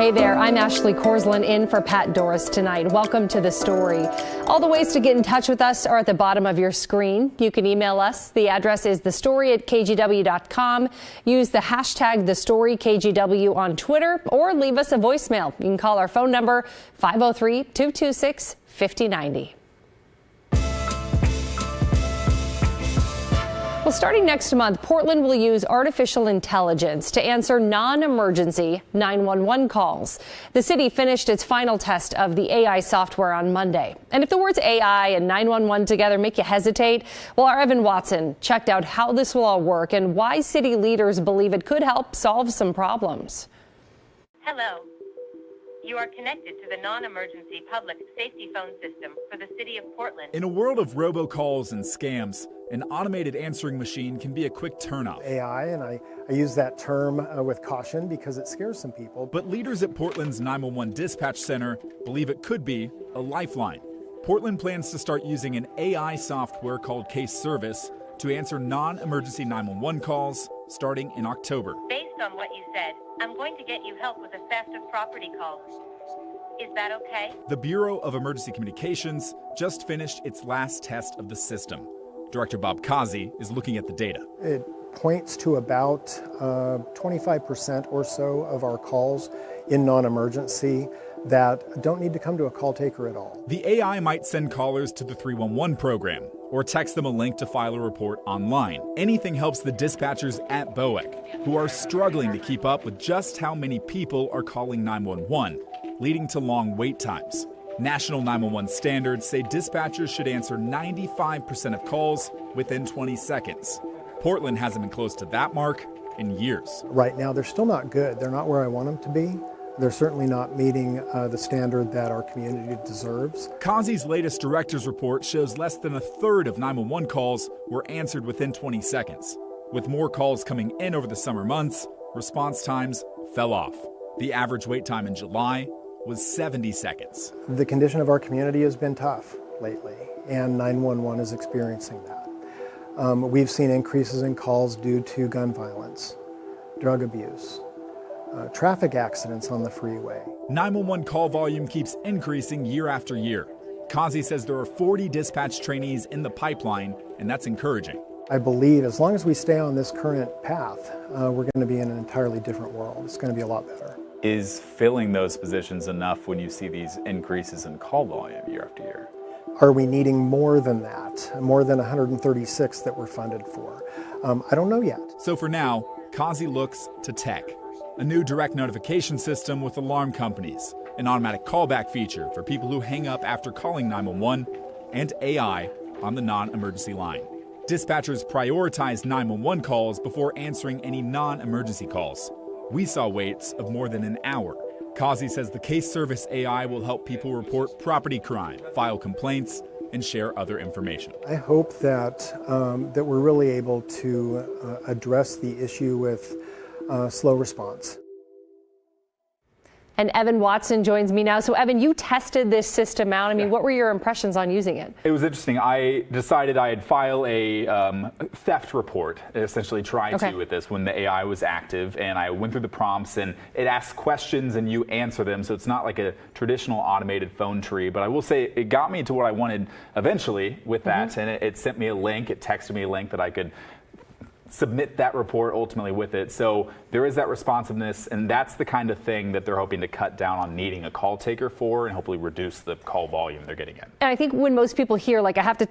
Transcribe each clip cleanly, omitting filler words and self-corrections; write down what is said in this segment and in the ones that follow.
Hey there, I'm Ashley Korslin in for Pat Doris tonight. Welcome to The Story. All the ways to get in touch with us are at the bottom of your screen. You can email us. The address is thestory@kgw.com. Use the hashtag TheStoryKGW on Twitter or leave us a voicemail. You can call our phone number 503-226-5090. Well, starting next month, Portland will use artificial intelligence to answer non-emergency 911 calls. The city finished its final test of the AI software on Monday. And if the words AI and 911 together make you hesitate, well, our Evan Watson checked out how this will all work and why city leaders believe it could help solve some problems. Hello. You are connected to the non-emergency public safety phone system for the city of Portland. In a world of robocalls and scams, an automated answering machine can be a quick turnoff. AI, and I use that term with caution because it scares some people. But leaders at Portland's 911 dispatch center believe it could be a lifeline. Portland plans to start using an AI software called Case Service to answer non-emergency 911 calls starting in October. Based on what you said, I'm going to get you help with a theft of property calls. Is that okay? The Bureau of Emergency Communications just finished its last test of the system. Director Bob Kazi is looking at the data. It points to about 25% or so of our calls in non-emergency that don't need to come to a call taker at all. The AI might send callers to the 311 program or text them a link to file a report online. Anything helps the dispatchers at BOEC, who are struggling to keep up with just how many people are calling 911, leading to long wait times. National 911 standards say dispatchers should answer 95% of calls within 20 seconds. Portland hasn't been close to that mark in years. Right now, they're still not good. They're not where I want them to be. They're certainly not meeting the standard that our community deserves. Kazi's latest director's report shows less than a third of 911 calls were answered within 20 seconds. With more calls coming in over the summer months, response times fell off. The average wait time in July was 70 seconds. The condition of our community has been tough lately, and 911 is experiencing that. We've seen increases in calls due to gun violence, drug abuse, traffic accidents on the freeway. 911 call volume keeps increasing year after year. Kazi says there are 40 dispatch trainees in the pipeline, and that's encouraging. I believe as long as we stay on this current path, we're going to be in an entirely different world. It's going to be a lot better. Is filling those positions enough when you see these increases in call volume year after year? Are we needing more than that? More than 136 that we're funded for? I don't know yet. So for now, Kazi looks to tech. A new direct notification system with alarm companies, an automatic callback feature for people who hang up after calling 911, and AI on the non-emergency line. Dispatchers prioritize 911 calls before answering any non-emergency calls. We saw waits of more than an hour. Kazi says the Case Service AI will help people report property crime, file complaints, and share other information. I hope that we're really able to address the issue with slow response. And Evan Watson joins me now. So, Evan, you tested this system out. I mean, what were your impressions on using it? It was interesting. I decided I'd file a theft report, essentially try to with this when the AI was active. And I went through the prompts, and it asks questions and you answer them. So it's not like a traditional automated phone tree. But I will say it got me to what I wanted eventually with that. And it sent me a link. It texted me a link that I could submit that report ultimately with it. So there is that responsiveness, and that's the kind of thing that they're hoping to cut down on needing a call taker for and hopefully reduce the call volume they're getting in. And I think when most people hear, like, I have to,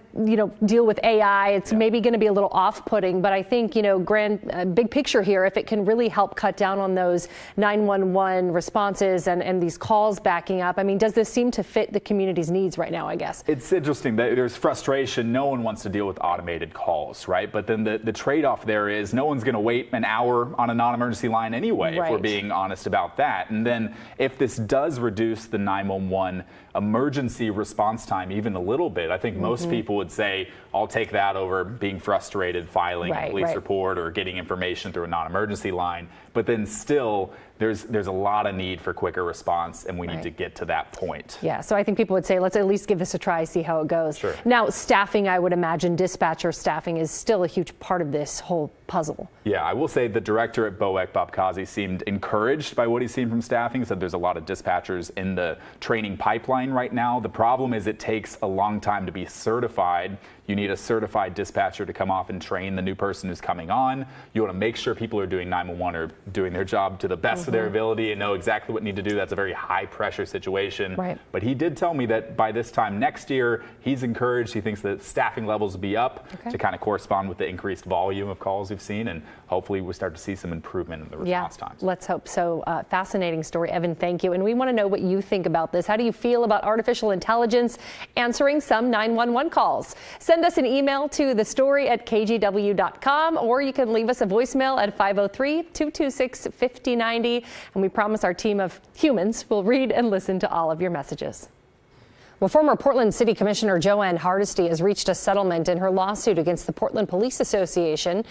deal with AI, it's maybe going to be a little off-putting, but I think, big picture here, if it can really help cut down on those 911 responses and these calls backing up, I mean, does this seem to fit the community's needs right now, I guess? It's interesting that there's frustration. No one wants to deal with automated calls, right? But then the trade-off there is no one's going to wait an hour on a non-emergency line anyway, if we're being honest about that. And then if this does reduce the 911 emergency response time even a little bit, I think most people would say, I'll take that over being frustrated filing a police report or getting information through a non-emergency line. But then still, there's a lot of need for quicker response, and we need to get to that point. Yeah, so I think people would say, let's at least give this a try, see how it goes. Sure. Now, staffing, I would imagine, dispatcher staffing is still a huge part of this whole whole puzzle. Yeah, I will say the director at BOEC, Bob Kazi, seemed encouraged by what he's seen from staffing. He said there's a lot of dispatchers in the training pipeline right now. The problem is it takes a long time to be certified. You need a certified dispatcher to come off and train the new person who's coming on. You want to make sure people who are doing 911 are doing their job to the best of their ability and know exactly what they need to do. That's a very high pressure situation. Right. But he did tell me that by this time next year, he's encouraged. He thinks that staffing levels will be up to kind of correspond with the increased volume of calls we've seen, and hopefully we'll start to see some improvement in the response times. Let's hope so. Fascinating story, Evan. Thank you. And we want to know what you think about this. How do you feel about artificial intelligence answering some 911 calls? Send us an email to thestory@kgw.com, or you can leave us a voicemail at 503-226-5090. And we promise our team of humans will read and listen to all of your messages. Well, former Portland City Commissioner Joanne Hardesty has reached a settlement in her lawsuit against the Portland Police Association.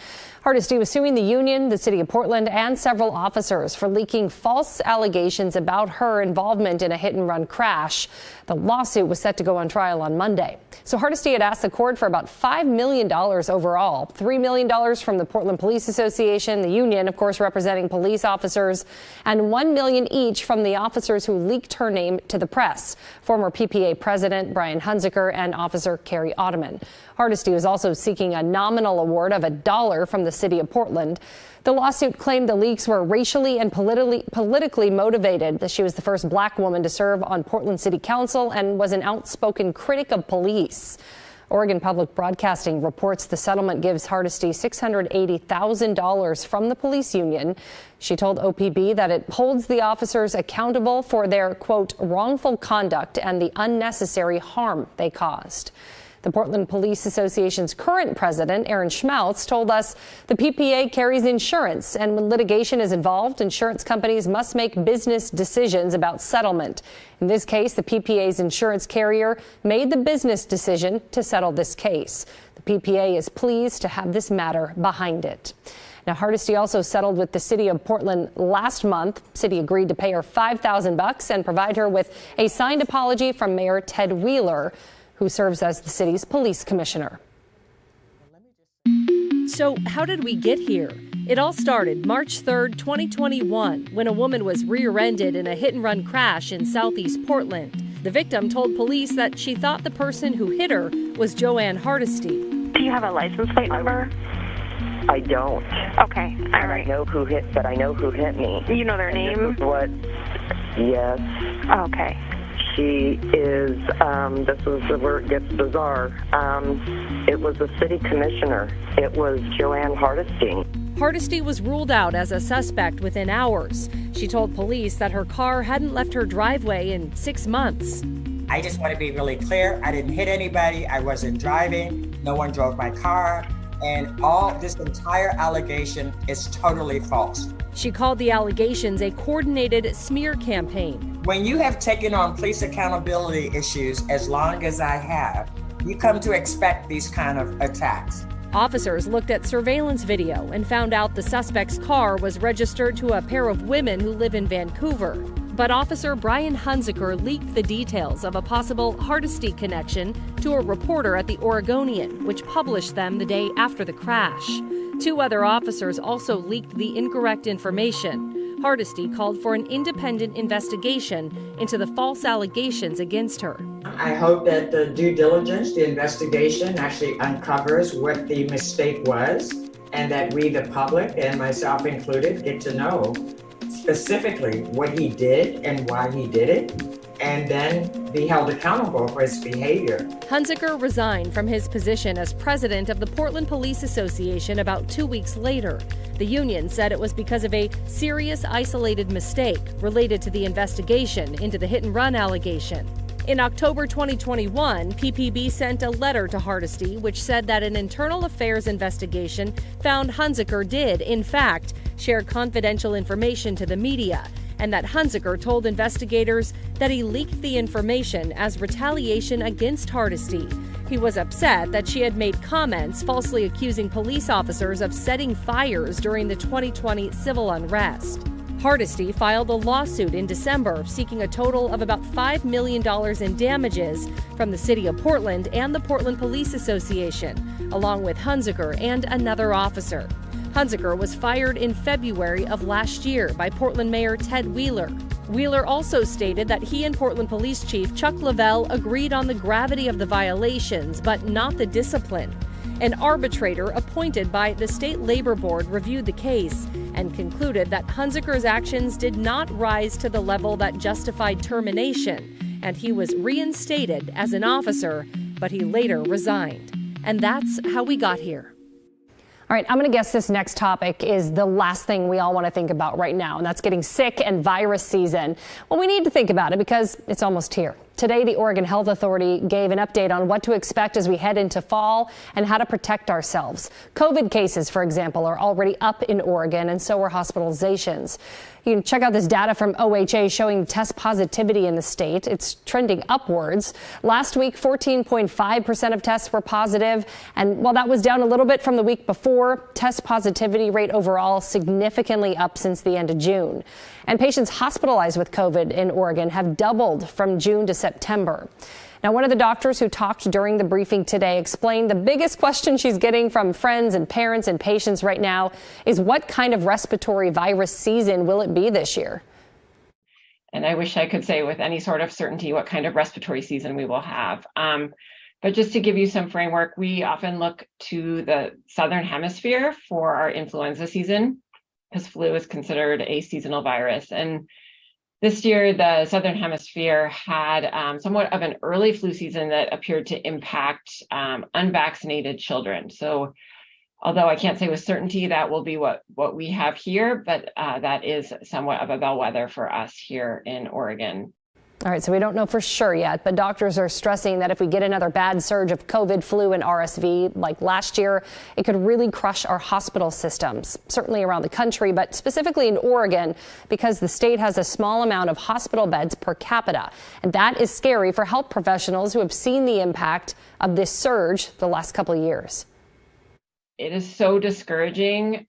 Hardesty was suing the union, the city of Portland, and several officers for leaking false allegations about her involvement in a hit-and-run crash. The lawsuit was set to go on trial on Monday. So Hardesty had asked the court for about $5 million overall, $3 million from the Portland Police Association, the union, of course, representing police officers, and $1 million each from the officers who leaked her name to the press. Former PPA President Brian Hunziker and Officer Carrie Ottoman. Hardesty was also seeking a nominal award of $1 from the city of Portland. The lawsuit claimed the leaks were racially and politically motivated, that she was the first black woman to serve on Portland City Council and was an outspoken critic of police. Oregon Public Broadcasting reports the settlement gives Hardesty $680,000 from the police union. She told OPB that it holds the officers accountable for their, quote, wrongful conduct and the unnecessary harm they caused. The Portland Police Association's current president, Aaron Schmaltz, told us the PPA carries insurance, and when litigation is involved, insurance companies must make business decisions about settlement. In this case, the PPA's insurance carrier made the business decision to settle this case. The PPA is pleased to have this matter behind it. Now, Hardesty also settled with the city of Portland last month. The city agreed to pay her $5,000 and provide her with a signed apology from Mayor Ted Wheeler, who serves as the city's police commissioner. So how did we get here? It all started March 3rd, 2021, when a woman was rear-ended in a hit-and-run crash in southeast Portland. The victim told police that she thought the person who hit her was Joanne Hardesty. Do you have a license plate number? I don't. Okay, all right. I know who hit me. You know their name? Yes. Okay. She is, this is where it gets bizarre. It was a city commissioner. It was Joanne Hardesty. Hardesty was ruled out as a suspect within hours. She told police that her car hadn't left her driveway in 6 months. I just want to be really clear. I didn't hit anybody. I wasn't driving. No one drove my car. And all this entire allegation is totally false. She called the allegations a coordinated smear campaign. When you have taken on police accountability issues as long as I have, you come to expect these kind of attacks. Officers looked at surveillance video and found out the suspect's car was registered to a pair of women who live in Vancouver. But Officer Brian Hunziker leaked the details of a possible Hardesty connection to a reporter at the Oregonian, which published them the day after the crash. 2 other officers also leaked the incorrect information. Hardesty called for an independent investigation into the false allegations against her. I hope that the due diligence, the investigation, actually uncovers what the mistake was, and that we, the public, and myself included, get to know specifically what he did and why he did it, and then be held accountable for his behavior. Hunziker resigned from his position as president of the Portland Police Association about 2 weeks later. The union said it was because of a serious isolated mistake related to the investigation into the hit-and-run allegation. In October 2021, PPB sent a letter to Hardesty which said that an internal affairs investigation found Hunziker did, in fact, share confidential information to the media, and that Hunziker told investigators that he leaked the information as retaliation against Hardesty. He was upset that she had made comments falsely accusing police officers of setting fires during the 2020 civil unrest. Hardesty filed a lawsuit in December seeking a total of about $5 million in damages from the city of Portland and the Portland Police Association, along with Hunziker and another officer. Hunziker was fired in February of last year by Portland Mayor Ted Wheeler. Wheeler also stated that he and Portland Police Chief Chuck Lavelle agreed on the gravity of the violations, but not the discipline. An arbitrator appointed by the State Labor Board reviewed the case and concluded that Hunziker's actions did not rise to the level that justified termination, and he was reinstated as an officer, but he later resigned. And that's how we got here. All right, I'm going to guess this next topic is the last thing we all want to think about right now, and that's getting sick and virus season. Well, we need to think about it because it's almost here. Today, the Oregon Health Authority gave an update on what to expect as we head into fall and how to protect ourselves. COVID cases, for example, are already up in Oregon, and so are hospitalizations. You can check out this data from OHA showing test positivity in the state. It's trending upwards. Last week, 14.5% of tests were positive. And while that was down a little bit from the week before, test positivity rate overall significantly up since the end of June. And patients hospitalized with COVID in Oregon have doubled from June to September. Now, one of the doctors who talked during the briefing today explained the biggest question she's getting from friends and parents and patients right now is what kind of respiratory virus season will it be this year? And I wish I could say with any sort of certainty what kind of respiratory season we will have. But just to give you some framework, we often look to the Southern Hemisphere for our influenza season because flu is considered a seasonal virus. And this year, the Southern Hemisphere had somewhat of an early flu season that appeared to impact unvaccinated children. So although I can't say with certainty that will be what we have here, but that is somewhat of a bellwether for us here in Oregon. All right, so we don't know for sure yet, but doctors are stressing that if we get another bad surge of COVID, flu, and RSV like last year, it could really crush our hospital systems, certainly around the country, but specifically in Oregon, because the state has a small amount of hospital beds per capita. And that is scary for health professionals who have seen the impact of this surge the last couple of years. It is so discouraging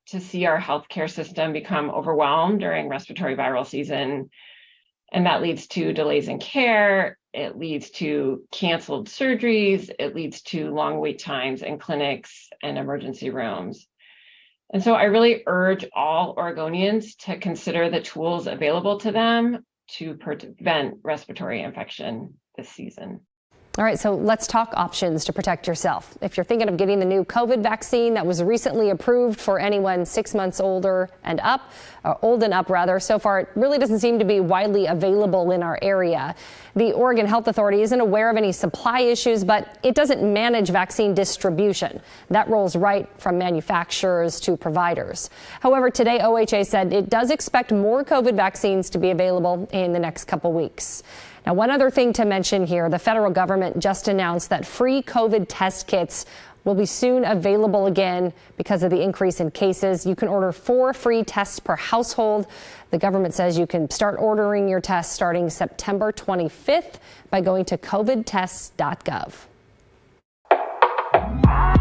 to see our healthcare system become overwhelmed during respiratory viral season. And that leads to delays in care, it leads to canceled surgeries, it leads to long wait times in clinics and emergency rooms. And so I really urge all Oregonians to consider the tools available to them to prevent respiratory infection this season. All right, so let's talk options to protect yourself. If you're thinking of getting the new COVID vaccine that was recently approved for anyone 6 months older and up, old and up rather, so far it really doesn't seem to be widely available in our area. The Oregon Health Authority isn't aware of any supply issues, but it doesn't manage vaccine distribution. That rolls right from manufacturers to providers. However, today OHA said it does expect more COVID vaccines to be available in the next couple weeks. Now, one other thing to mention here, the federal government just announced that free COVID test kits will be soon available again because of the increase in cases. You can order 4 free tests per household. The government says you can start ordering your tests starting September 25th by going to covidtests.gov.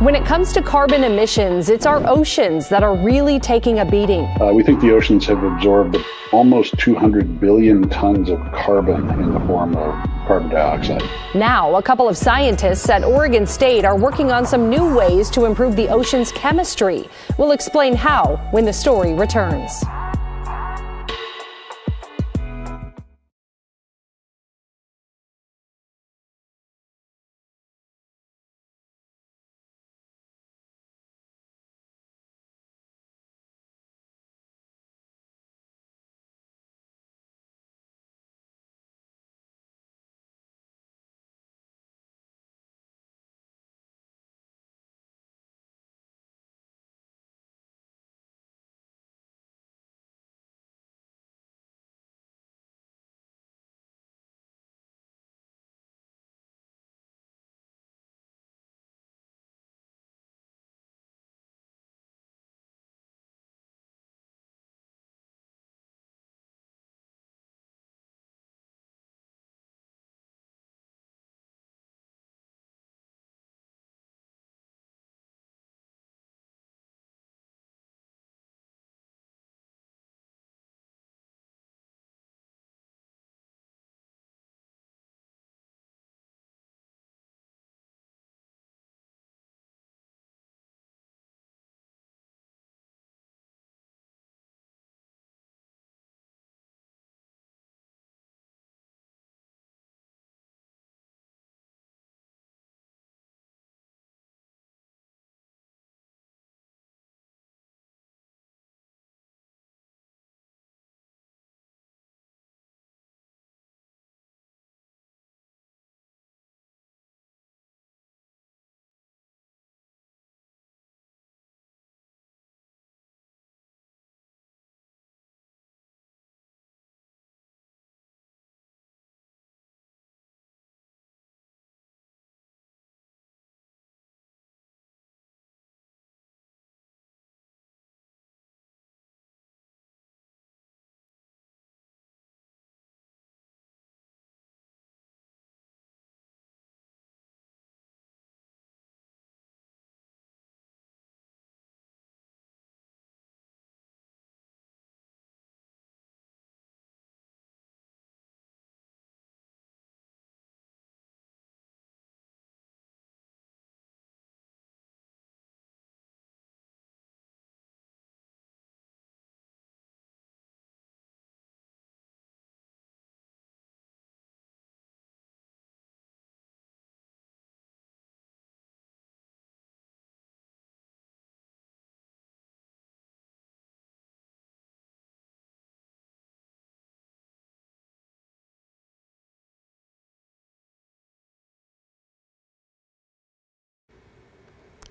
When it comes to carbon emissions, it's our oceans that are really taking a beating. We think the oceans have absorbed almost 200 billion tons of carbon in the form of carbon dioxide. Now, a couple of scientists at Oregon State are working on some new ways to improve the ocean's chemistry. We'll explain how when the story returns.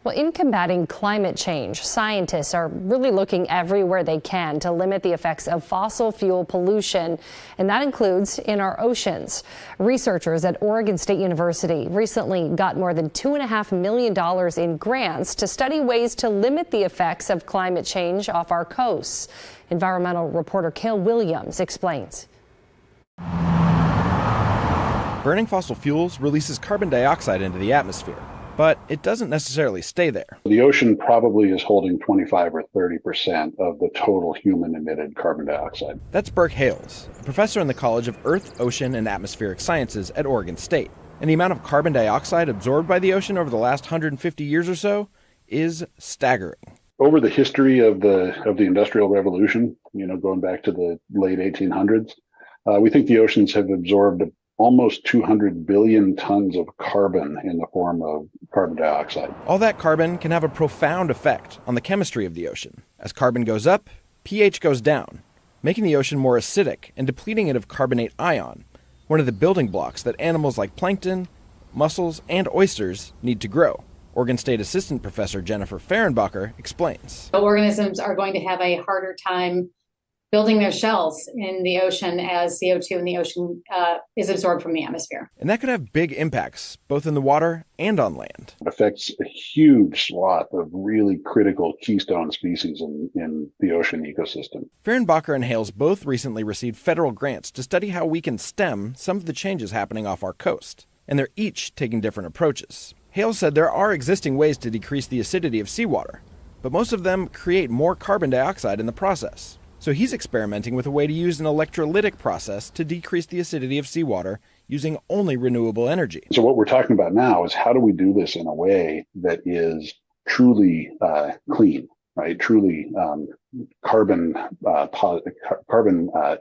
Well, in combating climate change, scientists are really looking everywhere they can to limit the effects of fossil fuel pollution, and that includes in our oceans. Researchers at Oregon State University recently got more than $2.5 million in grants to study ways to limit the effects of climate change off our coasts. Environmental reporter Cale Williams explains. Burning fossil fuels releases carbon dioxide into the atmosphere, but it doesn't necessarily stay there. The ocean probably is holding 25 or 30% of the total human emitted carbon dioxide. That's Burke Hales, a professor in the College of Earth, Ocean, and Atmospheric Sciences at Oregon State. And the amount of carbon dioxide absorbed by the ocean over the last 150 years or so is staggering. Over the history of the Industrial Revolution, going back to the late 1800s, we think the oceans have absorbed almost 200 billion tons of carbon in the form of carbon dioxide. All that carbon can have a profound effect on the chemistry of the ocean. As carbon goes up, pH goes down, making the ocean more acidic and depleting it of carbonate ion, one of the building blocks that animals like plankton, mussels, and oysters need to grow. Oregon State Assistant Professor Jennifer Fehrenbacher explains. Organisms are going to have a harder time building their shells in the ocean as CO2 in the ocean is absorbed from the atmosphere. And that could have big impacts, both in the water and on land. It affects a huge swath of really critical keystone species in the ocean ecosystem. Fehrenbacher and Hales both recently received federal grants to study how we can stem some of the changes happening off our coast. And they're each taking different approaches. Hales said there are existing ways to decrease the acidity of seawater, but most of them create more carbon dioxide in the process. So he's experimenting with a way to use an electrolytic process to decrease the acidity of seawater using only renewable energy. So what we're talking about now is how do we do this in a way that is truly clean, right? Truly carbon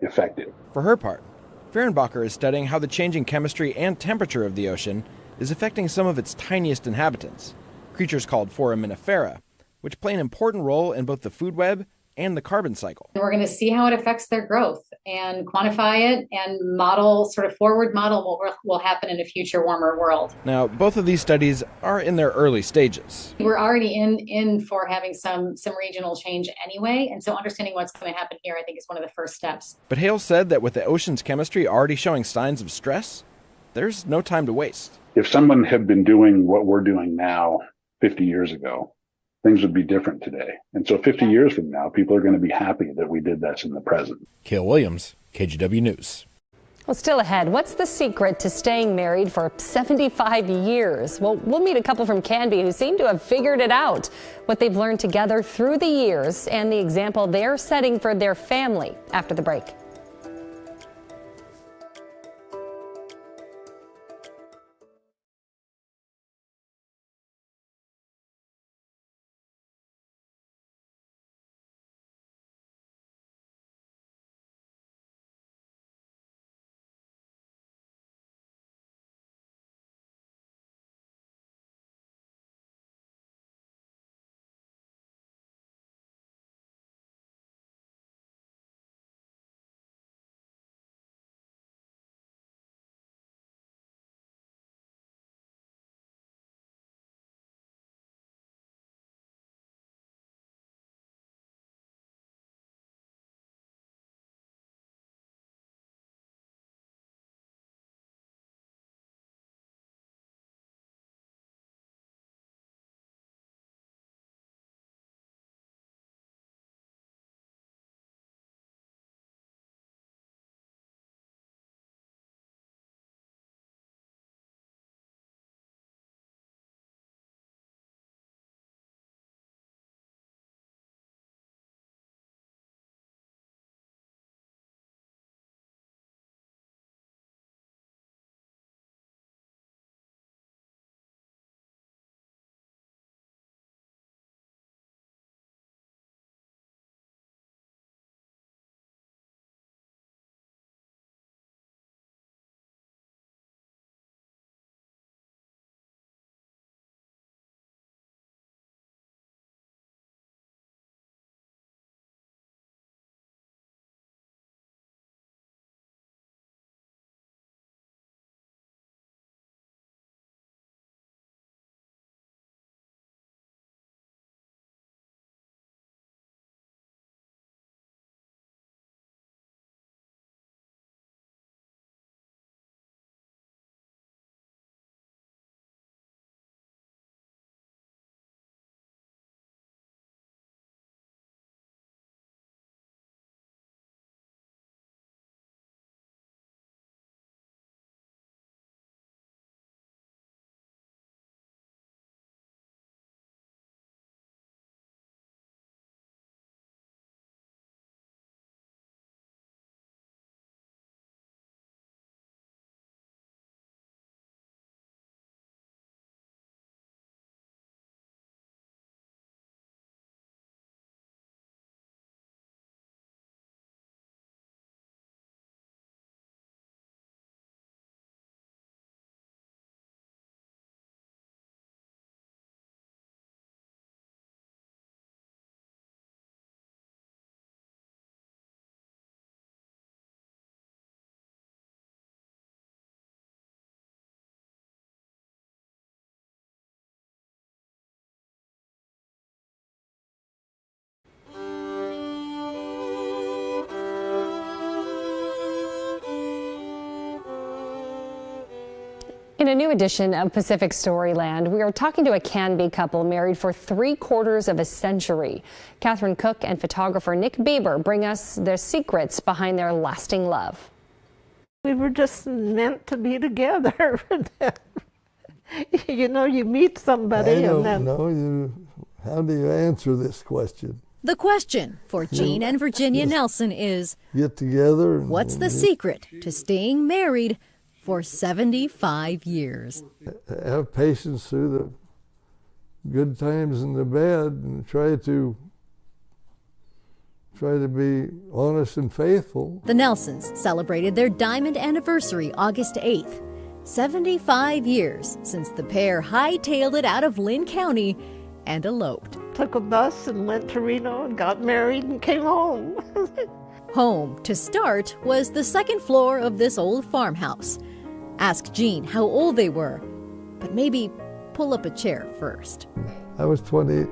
effective. For her part, Fehrenbacher is studying how the changing chemistry and temperature of the ocean is affecting some of its tiniest inhabitants, creatures called foraminifera, which play an important role in both the food web and the carbon cycle. We're going to see how it affects their growth and quantify it and forward model what will happen in a future warmer world. Now, both of these studies are in their early stages. We're already in for having some regional change anyway, and so understanding what's going to happen here, I think, is one of the first steps. But Hale said that with the ocean's chemistry already showing signs of stress, there's no time to waste. If someone had been doing what we're doing now 50 years ago, things would be different today. And so 50 years from now, people are going to be happy that we did this in the present. Cale Williams, KGW News. Well, still ahead, what's the secret to staying married for 75 years? Well, we'll meet a couple from Canby who seem to have figured it out, what they've learned together through the years and the example they're setting for their family after the break. In a new edition of Pacific Storyland, we are talking to a Canby couple married for 3/4 of a century. Catherine Cook and photographer Nick Bieber bring us their secrets behind their lasting love. We were just meant to be together. You know, you meet somebody and then... How do you answer this question? The question for Gene and Virginia Nelson is, get together. What's the secret to staying married for 75 years? Have patience through the good times and the bad, and try to be honest and faithful. The Nelsons celebrated their diamond anniversary August 8th. 75 years since the pair hightailed it out of Lynn County and eloped. Took a bus and went to Reno and got married and came home. Home, to start, was the second floor of this old farmhouse. Ask Gene how old they were, but maybe pull up a chair first. I was 20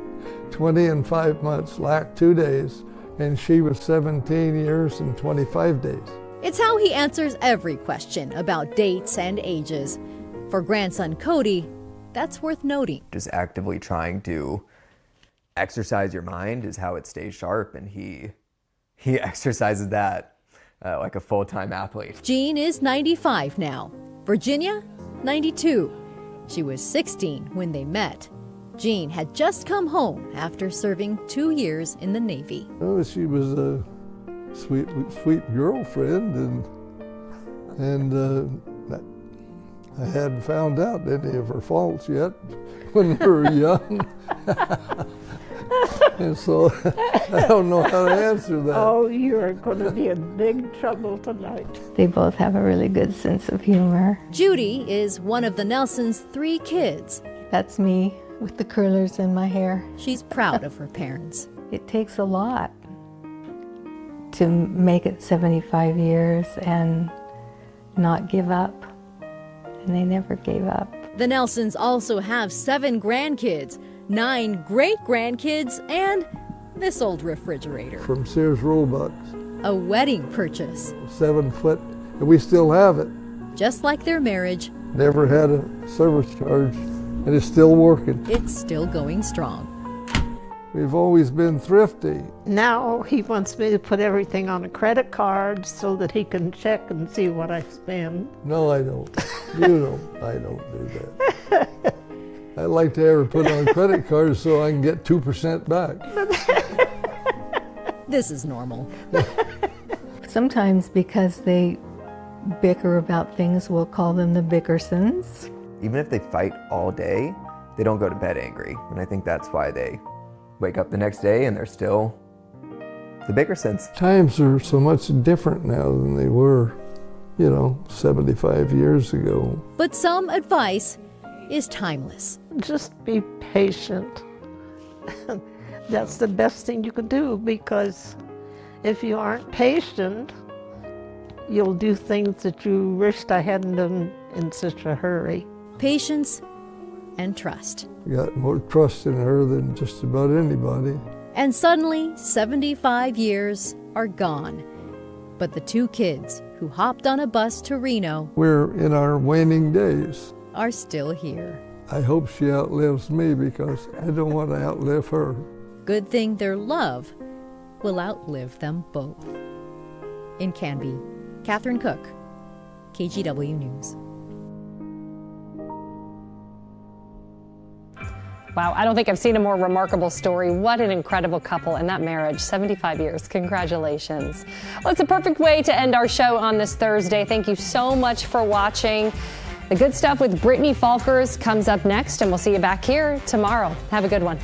and 5 months, lacked 2 days, and she was 17 years and 25 days. It's how he answers every question about dates and ages. For grandson Cody, that's worth noting. Just actively trying to exercise your mind is how it stays sharp, and he exercises that like a full-time athlete. Gene is 95 now. Virginia, 92. She was 16 when they met. Gene had just come home after serving 2 years in the Navy. Oh, she was a sweet girlfriend, and I hadn't found out any of her faults yet when we were young. And so I don't know how to answer that. Oh, you're going to be in big trouble tonight. They both have a really good sense of humor. Judy is one of the Nelsons' 3 kids. That's me with the curlers in my hair. She's proud of her parents. It takes a lot to make it 75 years and not give up. And they never gave up. The Nelsons also have 7 grandkids, 9 great-grandkids, and this old refrigerator. From Sears Roebuck. A wedding purchase. 7 foot, and we still have it. Just like their marriage. Never had a service charge, and it's still working. It's still going strong. We've always been thrifty. Now he wants me to put everything on a credit card so that he can check and see what I spend. No, I don't. I don't do that. I like to have her put on credit cards so I can get 2% back. This is normal. Sometimes because they bicker about things, we'll call them the Bickersons. Even if they fight all day, they don't go to bed angry. And I think that's why they wake up the next day and they're still the Bickersons. Times are so much different now than they were, 75 years ago. But some advice is timeless. Just be patient. That's the best thing you can do, because if you aren't patient, you'll do things that you wished I hadn't done in such a hurry. Patience and trust. I got more trust in her than just about anybody. And suddenly, 75 years are gone. But the 2 kids who hopped on a bus to Reno, we're in our waning days, are still here. I hope she outlives me, because I don't want to outlive her. Good thing their love will outlive them both. In Canby, Catherine Cook, KGW News. Wow, I don't think I've seen a more remarkable story. What an incredible couple, and that marriage, 75 years. Congratulations. Well, it's a perfect way to end our show on this Thursday. Thank you so much for watching. The good stuff with Brittany Falkers comes up next, and we'll see you back here tomorrow. Have a good one.